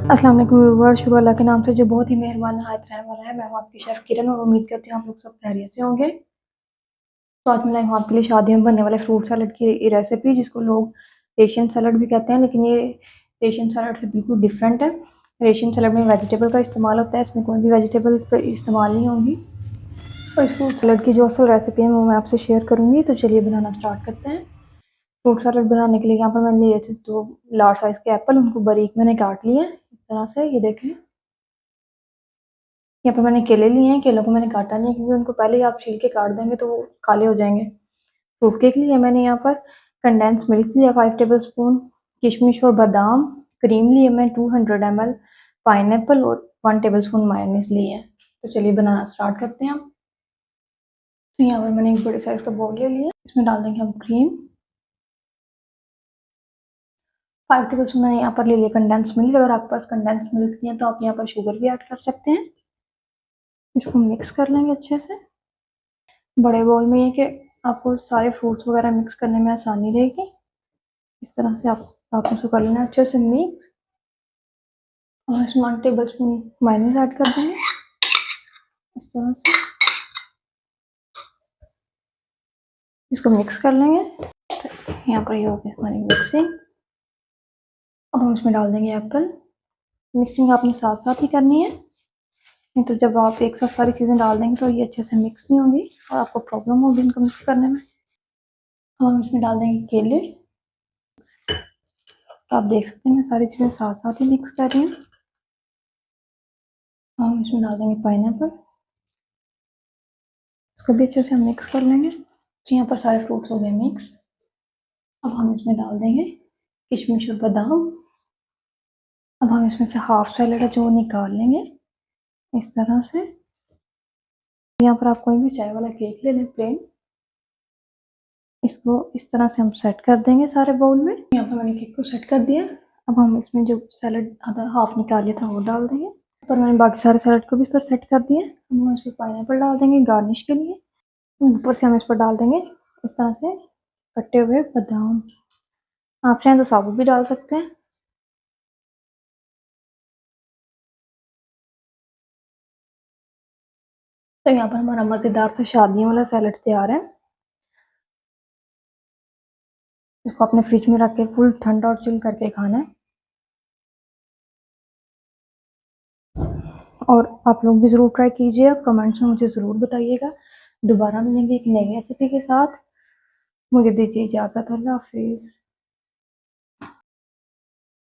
अस्सलाम वालेकुम व्यूअर्स, शुरू अल्लाह के नाम से जो बहुत ही मेहरबान नहायत रहम वाला है। मैं हूं आपकी शेफ़ किरण और उम्मीद करती हूँ आप लोग सब खैरियत से होंगे। तो आज मैं लाई हूँ आपके लिए शादियों में बनने वाले फ्रूट सैलड की रेसिपी, जिसको लोग रेशियन सैलड भी कहते हैं, लेकिन ये रेशियन सैलड से बिल्कुल डिफरेंट है। रेशियन सैलड में वेजिटेबल का इस्तेमाल होता है, इसमें कोई भी वेजिटेबल इस्तेमाल नहीं होंगी। और इस फ्रूट सैलड की जो असल रेसिपी है वो मैं आपसे शेयर करूँगी। तो चलिए बनाना स्टार्ट करते हैं। फ्रूट सैलड बनाने के लिए यहाँ पर मैंने लिए थे 2 लार्ज साइज़ के एप्पल, उनको बारीक मैंने काट लिए इस तरह से। ये देखें, यहाँ पे मैंने केले लिए हैं। केलों को मैंने काटा नहीं है, क्योंकि उनको पहले ही आप छील के काट देंगे तो वो काले हो जाएंगे। फ्रूट केक लिए मैंने यहाँ पर कंडेंस मिल्क लिया 5 टेबल स्पून, किशमिश और बादाम, क्रीम लिए मैं 200 ml, पाइनएप्पल और 1 टेबल स्पून मायोनीज लिए है। तो चलिए बनाना स्टार्ट करते हैं हम। तो यहाँ पर मैंने एक बड़े साइज का बाउल ले लिया, इसमें डाल देंगे हम क्रीम। 5 टेबल स्पून मैंने यहाँ पर ले लिया कंडेंस मिल्क। अगर आपके पास कंडेंस मिल्क नहीं है तो आप यहाँ पर शुगर भी ऐड कर सकते हैं। इसको मिक्स कर लेंगे अच्छे से। बड़े बाउल में ये कि आपको सारे फ्रूट्स वगैरह मिक्स करने में आसानी रहेगी। इस तरह से आप इसको कर लेना अच्छे से मिक्स। और इसमें 1 टेबल स्पून मायोनीज ऐड कर देंगे इस तरह से। इसको मिक्स कर लेंगे। तो यहाँ पर ये हो गया हमारी मिक्सिंग। अब हम इसमें डाल देंगे एप्पल। मिक्सिंग आपने साथ साथ ही करनी है, नहीं तो जब आप एक साथ सारी चीज़ें डाल देंगे तो ये अच्छे से मिक्स नहीं होंगी और आपको प्रॉब्लम होगी इनको मिक्स करने में। अब हम इसमें डाल देंगे केले। तो आप देख सकते हैं मैं सारी चीज़ें साथ साथ ही मिक्स कर रही हूँ। हम इसमें डाल देंगे पाइनएप्पल, इसको भी अच्छे से हम मिक्स कर लेंगे। तो यहाँ पर सारे फ्रूट्स हो गए मिक्स। अब हम इसमें डाल देंगे किशमिश और बादाम। अब हम इसमें से हाफ सैलेड है जो निकाल लेंगे इस तरह से। यहाँ पर आप कोई भी चाय वाला केक ले लें प्लेन, इसको इस तरह से हम सेट कर देंगे सारे बाउल में। यहाँ पर मैंने केक को सेट कर दिया। अब हम इसमें जो सैलेड आधा हाफ निकाले था वो डाल देंगे। पर मैंने बाकी सारे सैलेड को भी इस पर सेट कर दिया। हम इस पर पाइनएप्पल डाल देंगे गार्निश के लिए। ऊपर से हम इस पर डाल देंगे इस तरह से कटे हुए बादाम। आप चाहें तो साबुत भी डाल सकते हैं। तो यहाँ पर हमारा मज़ेदार सा शादियों वाला सैलेड तैयार है। इसको अपने फ्रिज में रख के फुल ठंडा और चिल करके खाना है। और आप लोग भी ज़रूर ट्राई कीजिए, कमेंट्स में मुझे ज़रूर बताइएगा। दोबारा मिलेंगे एक नई रेसिपी के साथ। मुझे दीजिए इजाज़त। अल्लाह हाफिज़।